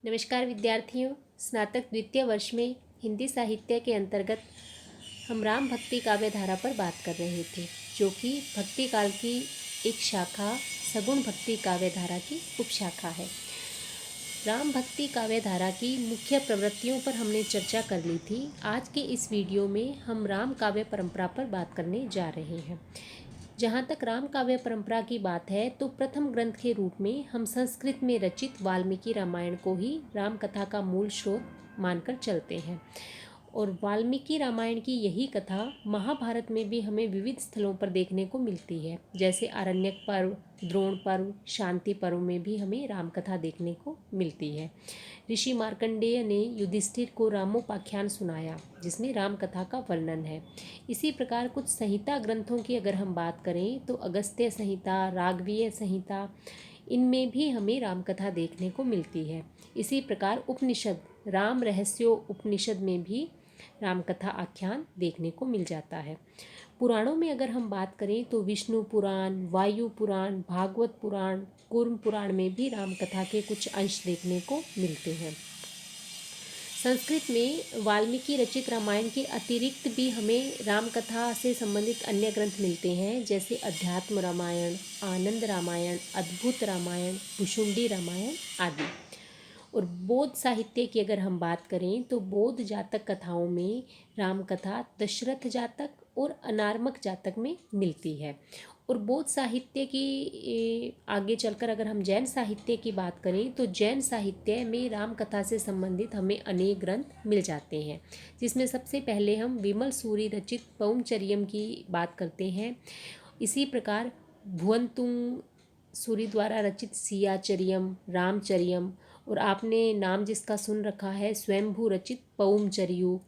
नमस्कार विद्यार्थियों, स्नातक द्वितीय वर्ष में हिंदी साहित्य के अंतर्गत हम राम भक्ति काव्य धारा पर बात कर रहे थे, जो कि भक्ति काल की एक शाखा सगुण भक्ति काव्य धारा की उपशाखा है। राम भक्ति काव्य धारा की मुख्य प्रवृत्तियों पर हमने चर्चा कर ली थी। आज के इस वीडियो में हम राम काव्य परंपरा पर बात करने जा रहे हैं। जहाँ तक राम काव्य परंपरा की बात है तो प्रथम ग्रंथ के रूप में हम संस्कृत में रचित वाल्मीकि रामायण को ही राम कथा का मूल स्रोत मानकर चलते हैं, और वाल्मीकि रामायण की यही कथा महाभारत में भी हमें विविध स्थलों पर देखने को मिलती है। जैसे आरण्यक पर्व, द्रोण पर्व, शांति पर्व में भी हमें राम कथा देखने को मिलती है। ऋषि मार्कंडेय ने युधिष्ठिर को रामोपाख्यान सुनाया, जिसमें राम कथा का वर्णन है। इसी प्रकार कुछ संहिता ग्रंथों की अगर हम बात करें तो अगस्त्य संहिता, राघवीय संहिता, इनमें भी हमें राम कथा देखने को मिलती है। इसी प्रकार उपनिषद, राम रहस्यो उपनिषद में भी राम कथा आख्यान देखने को मिल जाता है। पुराणों में अगर हम बात करें तो विष्णु पुराण, वायु पुराण, भागवत पुराण, कूर्म पुराण में भी राम कथा के कुछ अंश देखने को मिलते हैं। संस्कृत में वाल्मीकि रचित रामायण के अतिरिक्त भी हमें राम कथा से संबंधित अन्य ग्रंथ मिलते हैं, जैसे अध्यात्म रामायण, आनंद रामायण, अद्भुत रामायण, भुशुंडी रामायण आदि। और बौद्ध साहित्य की अगर हम बात करें तो बौद्ध जातक कथाओं में राम कथा दशरथ जातक और अनार्मक जातक में मिलती है। और बौद्ध साहित्य की आगे चलकर अगर हम जैन साहित्य की बात करें तो जैन साहित्य में राम कथा से संबंधित हमें अनेक ग्रंथ मिल जाते हैं, जिसमें सबसे पहले हम विमल सूरी रचित पौंचर्यम की बात करते हैं। इसी प्रकार भुवनतुंग सूरी द्वारा रचित सियाचर्यम, रामचर्यम, और आपने नाम जिसका सुन रखा है स्वयंभू रचित पौमचर्यु,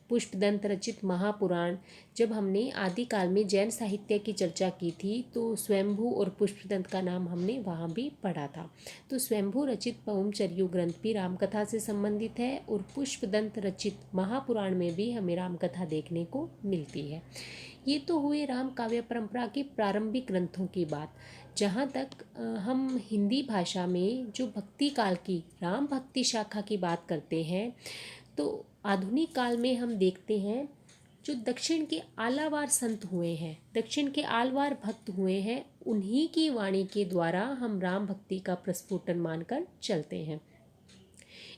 पुष्पदंत रचित महापुराण। जब हमने आदिकाल में जैन साहित्य की चर्चा की थी तो स्वयंभू और पुष्पदंत का नाम हमने वहाँ भी पढ़ा था। तो स्वयंभू रचित पौमचर्यु ग्रंथ भी रामकथा से संबंधित है, और पुष्पदंत रचित महापुराण में भी हमें रामकथा देखने को मिलती है। ये तो हुए राम काव्य परंपरा के प्रारंभिक ग्रंथों की बात। जहाँ तक हम हिंदी भाषा में जो भक्ति काल की राम भक्ति शाखा की बात करते हैं, तो आधुनिक काल में हम देखते हैं जो दक्षिण के आलावार संत हुए हैं, दक्षिण के आलवार भक्त हुए हैं, उन्हीं की वाणी के द्वारा हम राम भक्ति का प्रस्फुटन मानकर चलते हैं।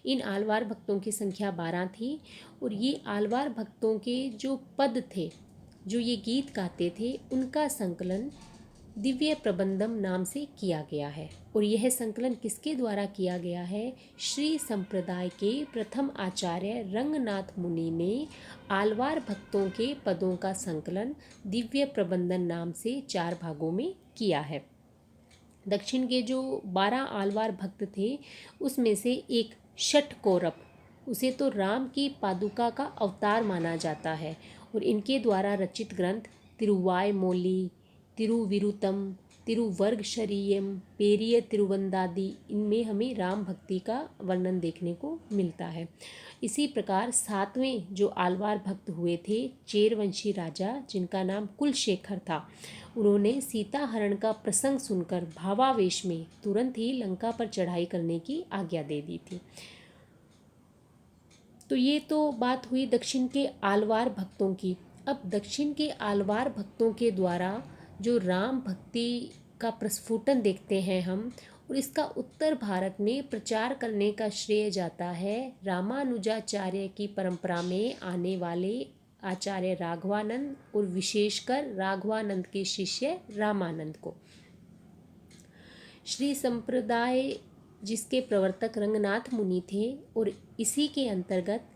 इन आलवार भक्तों की संख्या 12 थी, और ये आलवार भक्तों के जो पद थे, जो ये गीत गाते थे, उनका संकलन दिव्य प्रबंधम नाम से किया गया है। और यह संकलन किसके द्वारा किया गया है? श्री संप्रदाय के प्रथम आचार्य रंगनाथ मुनि ने आलवार भक्तों के पदों का संकलन दिव्य प्रबंधन नाम से 4 भागों में किया है। दक्षिण के जो 12 आलवार भक्त थे, उसमें से एक षटकोरप, उसे तो राम की पादुका का अवतार माना जाता है, और इनके द्वारा रचित ग्रंथ तिरुवायमोली, तिरुविरुतम, तिरुवर्गशरीयम, पेरिय तिरुवंदादी, इनमें हमें राम भक्ति का वर्णन देखने को मिलता है। इसी प्रकार 7वें जो आलवार भक्त हुए थे, चेरवंशी राजा, जिनका नाम कुलशेखर था, उन्होंने सीता हरण का प्रसंग सुनकर भावावेश में तुरंत ही लंका पर चढ़ाई करने की आज्ञा दे दी थी। तो ये तो बात हुई दक्षिण के आलवार भक्तों की। अब दक्षिण के आलवार भक्तों के द्वारा जो राम भक्ति का प्रस्फुटन देखते हैं हम, और इसका उत्तर भारत में प्रचार करने का श्रेय जाता है रामानुजाचार्य की परंपरा में आने वाले आचार्य राघवानंद, और विशेषकर राघवानंद के शिष्य रामानंद को। श्री संप्रदाय जिसके प्रवर्तक रंगनाथ मुनि थे, और इसी के अंतर्गत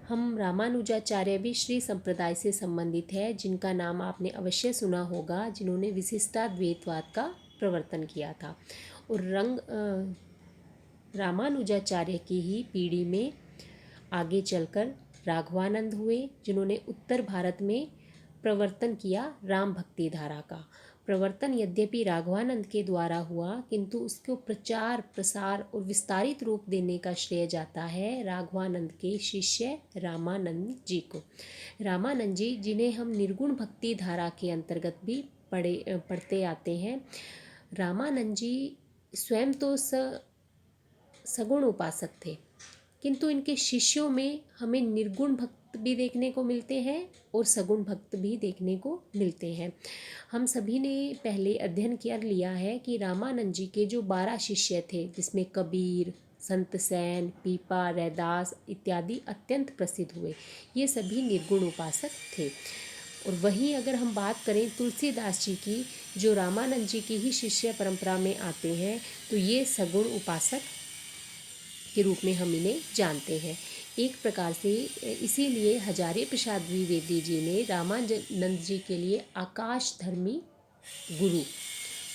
हम रामानुजाचार्य भी श्री संप्रदाय से संबंधित है, जिनका नाम आपने अवश्य सुना होगा, जिन्होंने विशिष्टाद्वैतवाद का प्रवर्तन किया था। और रामानुजाचार्य की ही पीढ़ी में आगे चलकर राघवानंद हुए, जिन्होंने उत्तर भारत में प्रवर्तन किया राम भक्ति धारा का। प्रवर्तन यद्यपि राघवानंद के द्वारा हुआ, किंतु उसको प्रचार, प्रसार और विस्तारित रूप देने का श्रेय जाता है राघवानंद के शिष्य रामानंद जी को। रामानंद जी, जिन्हें हम निर्गुण भक्ति धारा के अंतर्गत भी पढ़ते आते हैं। रामानंद जी स्वयं तो सगुण उपासक थे, किंतु इनके शिष्यों में हमें निर्गुण भक्त भी देखने को मिलते हैं और सगुण भक्त भी देखने को मिलते हैं। हम सभी ने पहले अध्ययन कर लिया है कि रामानंद जी के जो 12 शिष्य थे, जिसमें कबीर, संत सैन, पीपा, रैदास इत्यादि अत्यंत प्रसिद्ध हुए, ये सभी निर्गुण उपासक थे। और वहीं अगर हम बात करें तुलसीदास जी की, जो रामानंद जी की ही शिष्य परंपरा में आते हैं, तो ये सगुण उपासक के रूप में हम इन्हें जानते हैं। एक प्रकार से इसीलिए हजारी प्रसाद द्विवेदी जी ने रामानंद जी के लिए आकाश धर्मी गुरु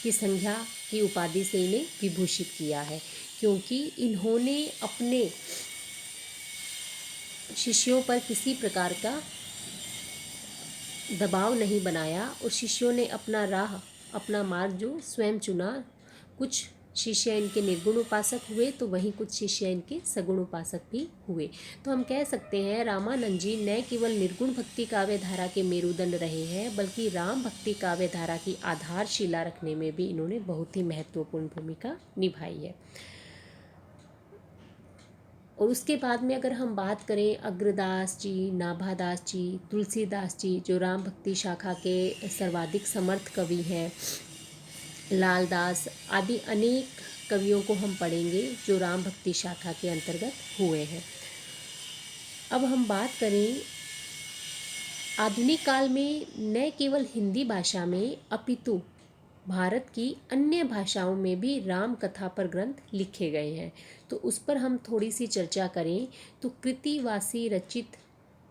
की संज्ञा की उपाधि से इन्हें विभूषित किया है, क्योंकि इन्होंने अपने शिष्यों पर किसी प्रकार का दबाव नहीं बनाया और शिष्यों ने अपना राह, अपना मार्ग जो स्वयं चुना। कुछ शिष्य इनके निर्गुण उपासक हुए तो वहीं कुछ शिष्य इनके सगुण उपासक भी हुए। तो हम कह सकते हैं रामानंद जी न केवल निर्गुण भक्ति काव्य धारा के मेरुदंड रहे हैं, बल्कि राम भक्ति काव्य धारा की आधारशिला रखने में भी इन्होंने बहुत ही महत्वपूर्ण भूमिका निभाई है। और उसके बाद में अगर हम बात करें अग्रदास जी, नाभादास जी, तुलसीदास जी, जो राम भक्ति शाखा के सर्वाधिक समर्थ कवि हैं, लालदास आदि अनेक कवियों को हम पढ़ेंगे जो राम भक्ति शाखा के अंतर्गत हुए हैं। अब हम बात करें आधुनिक काल में न केवल हिंदी भाषा में अपितु भारत की अन्य भाषाओं में भी राम कथा पर ग्रंथ लिखे गए हैं। तो उस पर हम थोड़ी सी चर्चा करें तो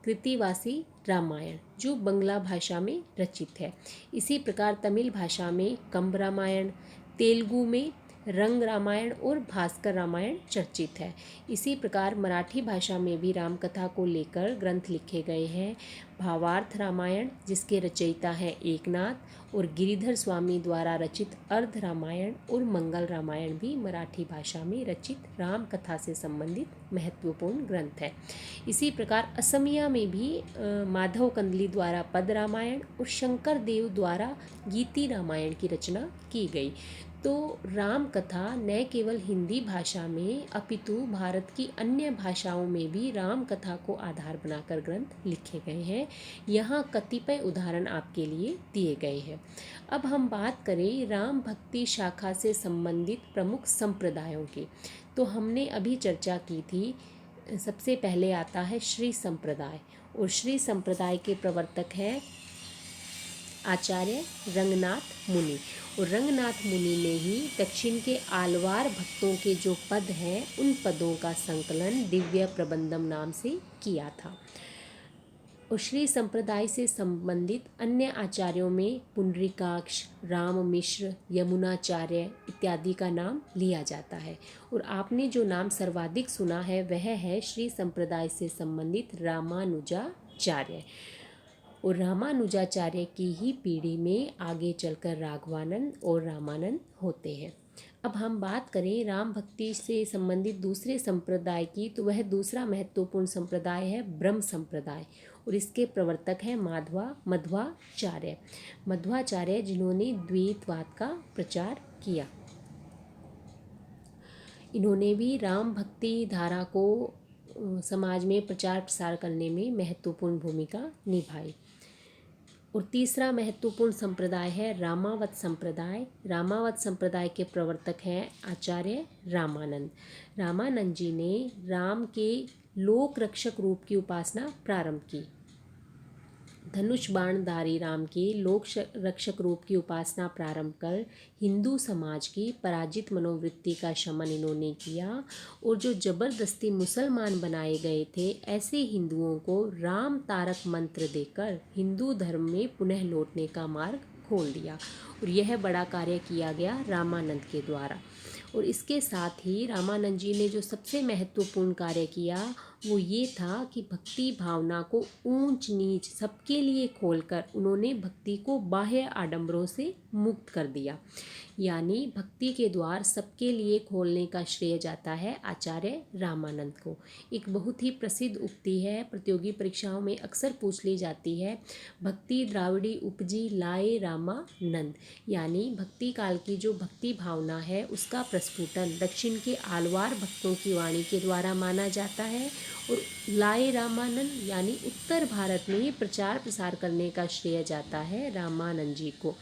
कृतिवासी रामायण जो बंगला भाषा में रचित है। इसी प्रकार तमिल भाषा में कंब रामायण, तेलुगु में रंग रामायण और भास्कर रामायण चर्चित है। इसी प्रकार मराठी भाषा में भी राम कथा को लेकर ग्रंथ लिखे गए हैं। भावार्थ रामायण जिसके रचयिता हैं एकनाथ और गिरिधर स्वामी द्वारा रचित अर्ध रामायण और मंगल रामायण भी मराठी भाषा में रचित राम कथा से संबंधित महत्वपूर्ण ग्रंथ है। इसी प्रकार असमिया में भी माधव कंदली द्वारा पद रामायण और शंकर देव द्वारा गीति रामायण की रचना की गई। तो राम कथा न केवल हिंदी भाषा में अपितु भारत की अन्य भाषाओं में भी राम कथा को आधार बनाकर ग्रंथ लिखे गए हैं। यहाँ कतिपय उदाहरण आपके लिए दिए गए हैं। अब हम बात करें राम भक्ति शाखा से संबंधित प्रमुख संप्रदायों की, तो हमने अभी चर्चा की थी। सबसे पहले आता है श्री संप्रदाय, और श्री संप्रदाय के प्रवर्तक हैं आचार्य रंगनाथ मुनि। और रंगनाथ मुनि ने ही दक्षिण के आलवार भक्तों के जो पद हैं उन पदों का संकलन दिव्य प्रबंधम नाम से किया था। और श्री संप्रदाय से संबंधित अन्य आचार्यों में पुंडरीकाक्ष, राम मिश्र, यमुनाचार्य इत्यादि का नाम लिया जाता है। और आपने जो नाम सर्वाधिक सुना है वह है श्री संप्रदाय से संबंधित रामानुजाचार्य। और रामानुजाचार्य की ही पीढ़ी में आगे चलकर राघवानंद और रामानंद होते हैं। अब हम बात करें राम भक्ति से संबंधित दूसरे संप्रदाय की, तो वह दूसरा महत्वपूर्ण संप्रदाय है ब्रह्म संप्रदाय, और इसके प्रवर्तक हैं मध्वाचार्य जिन्होंने द्वैतवाद का प्रचार किया। इन्होंने भी राम भक्ति धारा को समाज में प्रचार प्रसार करने में महत्वपूर्ण भूमिका निभाई। और तीसरा महत्वपूर्ण संप्रदाय है रामावत संप्रदाय। रामावत संप्रदाय के प्रवर्तक हैं आचार्य रामानंद। रामानंद जी ने राम के लोक रक्षक रूप की उपासना प्रारंभ की। धनुष बाणधारी राम के लोक रक्षक रूप की उपासना प्रारंभ कर हिंदू समाज की पराजित मनोवृत्ति का शमन इन्होंने किया। और जो जबरदस्ती मुसलमान बनाए गए थे ऐसे हिंदुओं को राम तारक मंत्र देकर हिंदू धर्म में पुनः लौटने का मार्ग खोल दिया। और यह बड़ा कार्य किया गया रामानंद के द्वारा। और इसके साथ ही रामानंद जी ने जो सबसे महत्वपूर्ण कार्य किया वो ये था कि भक्ति भावना को ऊंच नीच सबके लिए खोलकर उन्होंने भक्ति को बाह्य आडंबरों से मुक्त कर दिया। यानी भक्ति के द्वार सबके लिए खोलने का श्रेय जाता है आचार्य रामानंद को। एक बहुत ही प्रसिद्ध उक्ति है, प्रतियोगी परीक्षाओं में अक्सर पूछ ली जाती है, भक्ति द्राविड़ी उपजी लाए रामानंद। यानी भक्ति काल की जो भक्ति भावना है उसका प्रस्फुटन दक्षिण के आलवार भक्तों की वाणी के द्वारा माना जाता है और लाए रामानंद यानी उत्तर भारत में ही प्रचार प्रसार करने का श्रेय जाता है रामानंद जी को।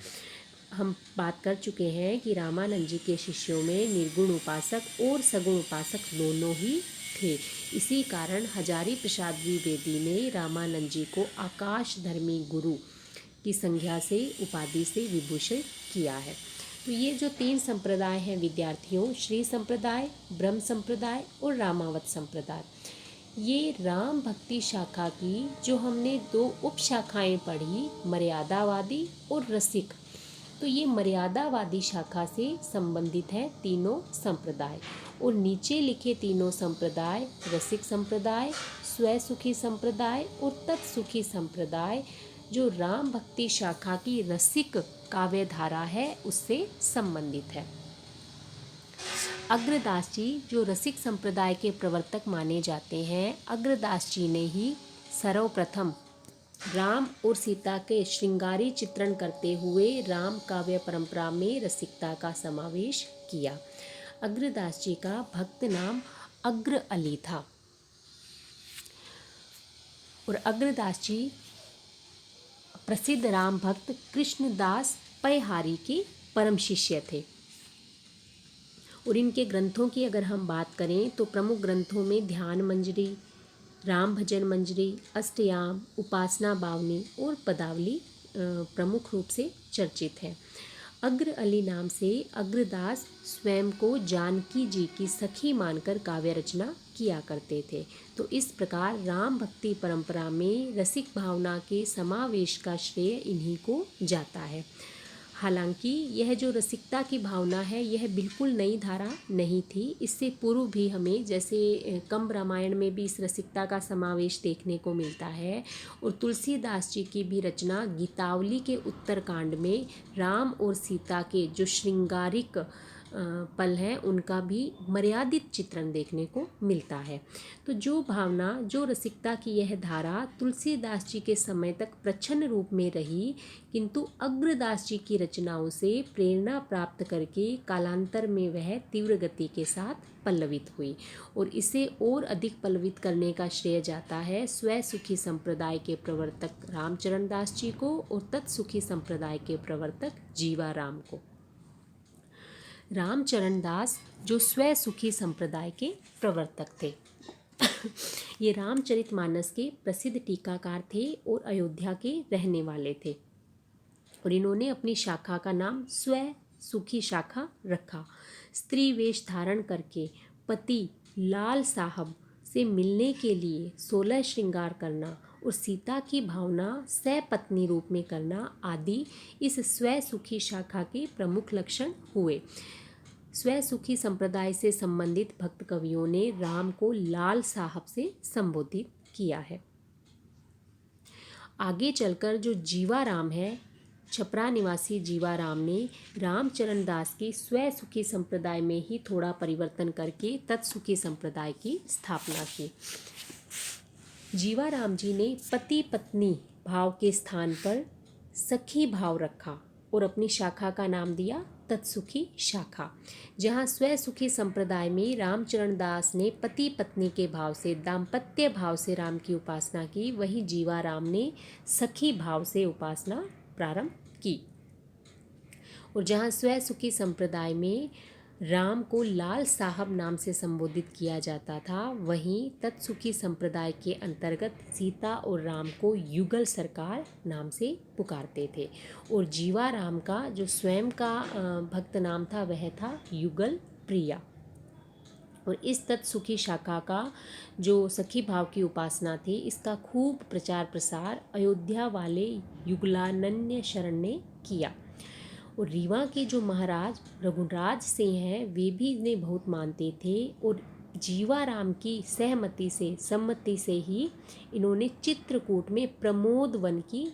हम बात कर चुके हैं कि रामानंद जी के शिष्यों में निर्गुण उपासक और सगुण उपासक दोनों ही थे। इसी कारण हजारी प्रसाद द्विवेदी ने रामानंद जी को आकाश धर्मी गुरु की संज्ञा से उपाधि से विभूषित किया है। तो ये जो 3 संप्रदाय हैं विद्यार्थियों, श्री संप्रदाय, ब्रह्म संप्रदाय और रामावत संप्रदाय, ये राम भक्ति शाखा की जो हमने 2 उप शाखाएँ पढ़ी, मर्यादावादी और रसिक, तो ये मर्यादावादी शाखा से संबंधित है तीनों संप्रदाय। और नीचे लिखे तीनों संप्रदाय रसिक संप्रदाय, स्वसुखी संप्रदाय और तत्सुखी संप्रदाय जो राम भक्ति शाखा की रसिक काव्य धारा है उससे संबंधित है। अग्रदास जी जो रसिक संप्रदाय के प्रवर्तक माने जाते हैं, अग्रदास जी ने ही सर्वप्रथम राम और सीता के श्रृंगारी चित्रण करते हुए राम काव्य परंपरा में रसिकता का समावेश किया। अग्रदास जी का भक्त नाम अग्र अली था और अग्रदास जी प्रसिद्ध राम भक्त कृष्णदास पैहारी के परम शिष्य थे। और इनके ग्रंथों की अगर हम बात करें तो प्रमुख ग्रंथों में ध्यान मंजरी, राम भजन मंजरी, अष्टयाम, उपासना बावनी और पदावली प्रमुख रूप से चर्चित है। अग्र अली नाम से अग्रदास स्वयं को जानकी जी की सखी मानकर काव्य रचना किया करते थे। तो इस प्रकार राम भक्ति परंपरा में रसिक भावना के समावेश का श्रेय इन्हीं को जाता है। हालांकि यह जो रसिकता की भावना है यह बिल्कुल नई धारा नहीं थी। इससे पूर्व भी हमें जैसे कंब रामायण में भी इस रसिकता का समावेश देखने को मिलता है और तुलसीदास जी की भी रचना गीतावली के उत्तरकांड में राम और सीता के जो श्रृंगारिक पल हैं उनका भी मर्यादित चित्रण देखने को मिलता है। तो जो भावना, जो रसिकता की यह धारा तुलसीदास जी के समय तक प्रच्छन्न रूप में रही, किंतु अग्रदास जी की रचनाओं से प्रेरणा प्राप्त करके कालांतर में वह तीव्र गति के साथ पल्लवित हुई और इसे और अधिक पल्लवित करने का श्रेय जाता है स्वसुखी संप्रदाय के प्रवर्तक रामचरण दास जी को और तत्सुखी संप्रदाय के प्रवर्तक जीवाराम को। रामचरण दास जो स्वसुखी संप्रदाय के प्रवर्तक थे ये रामचरितमानस के प्रसिद्ध टीकाकार थे और अयोध्या के रहने वाले थे और इन्होंने अपनी शाखा का नाम स्वसुखी शाखा रखा। स्त्री वेश धारण करके पति लाल साहब से मिलने के लिए 16 श्रृंगार करना और सीता की भावना सपत्नी रूप में करना आदि इस स्वसुखी शाखा के प्रमुख लक्षण हुए। स्वसुखी संप्रदाय से संबंधित भक्त कवियों ने राम को लाल साहब से संबोधित किया है। आगे चलकर जो जीवाराम है, छपरा निवासी जीवाराम ने रामचरण दास की स्वसुखी संप्रदाय में ही थोड़ा परिवर्तन करके तत्सुखी संप्रदाय की स्थापना की। जीवाराम जी ने पति पत्नी भाव के स्थान पर सखी भाव रखा और अपनी शाखा का नाम दिया तत्सुखी शाखा। जहाँ स्वसुखी संप्रदाय में रामचरण दास ने पति पत्नी के भाव से, दाम्पत्य भाव से राम की उपासना की, वहीं जीवाराम ने सखी भाव से उपासना प्रारंभ की। और जहाँ स्वसुखी संप्रदाय में राम को लाल साहब नाम से संबोधित किया जाता था, वहीं तत्सुखी संप्रदाय के अंतर्गत सीता और राम को युगल सरकार नाम से पुकारते थे और जीवाराम का जो स्वयं का भक्त नाम था वह था युगल प्रिया। और इस तत्सुखी शाखा का जो सखी भाव की उपासना थी, इसका खूब प्रचार प्रसार अयोध्या वाले युगलानन्य शरण ने किया। और रीवा के जो महाराज रघुराज सिंह हैं वे भी इन्हें बहुत मानते थे और जीवाराम की सम्मति से ही इन्होंने चित्रकूट में प्रमोद वन की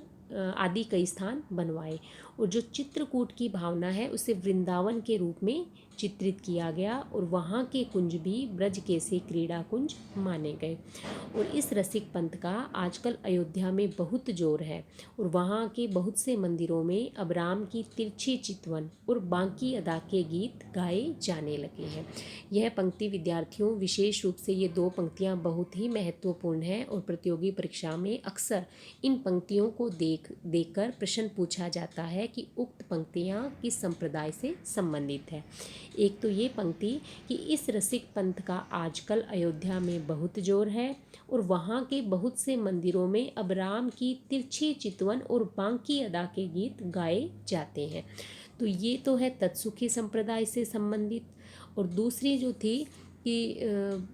आदि कई स्थान बनवाए और जो चित्रकूट की भावना है उसे वृंदावन के रूप में चित्रित किया गया और वहाँ के कुंज भी ब्रज के से क्रीड़ा कुंज माने गए। और इस रसिक पंथ का आजकल अयोध्या में बहुत जोर है और वहाँ के बहुत से मंदिरों में अब राम की तिरछी चितवन और बांकी अदा के गीत गाए जाने लगे हैं। यह पंक्ति विद्यार्थियों, विशेष रूप से ये दो पंक्तियाँ बहुत ही महत्वपूर्ण हैं और प्रतियोगी परीक्षा में अक्सर इन पंक्तियों को देखकर प्रश्न पूछा जाता है कि उक्त पंक्तियाँ किस संप्रदाय से संबंधित है। एक तो ये पंक्ति कि इस रसिक पंथ का आजकल अयोध्या में बहुत जोर है और वहाँ के बहुत से मंदिरों में अब राम की तिरछी चितवन और बांकी अदा के गीत गाए जाते हैं। तो ये तो है तत्सुखी संप्रदाय से संबंधित। और दूसरी जो थी कि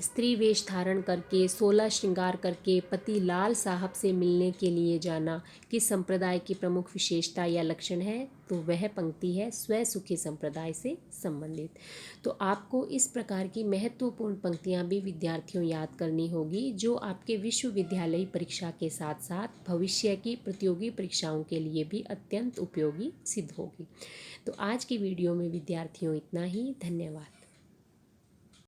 स्त्री वेश धारण करके 16 श्रृंगार करके पति लाल साहब से मिलने के लिए जाना किस संप्रदाय की प्रमुख विशेषता या लक्षण है, तो वह पंक्ति है स्व सुखी संप्रदाय से संबंधित। तो आपको इस प्रकार की महत्वपूर्ण पंक्तियां भी विद्यार्थियों याद करनी होगी जो आपके विश्वविद्यालय परीक्षा के साथ साथ भविष्य की प्रतियोगी परीक्षाओं के लिए भी अत्यंत उपयोगी सिद्ध होगी। तो आज की वीडियो में विद्यार्थियों इतना ही। धन्यवाद।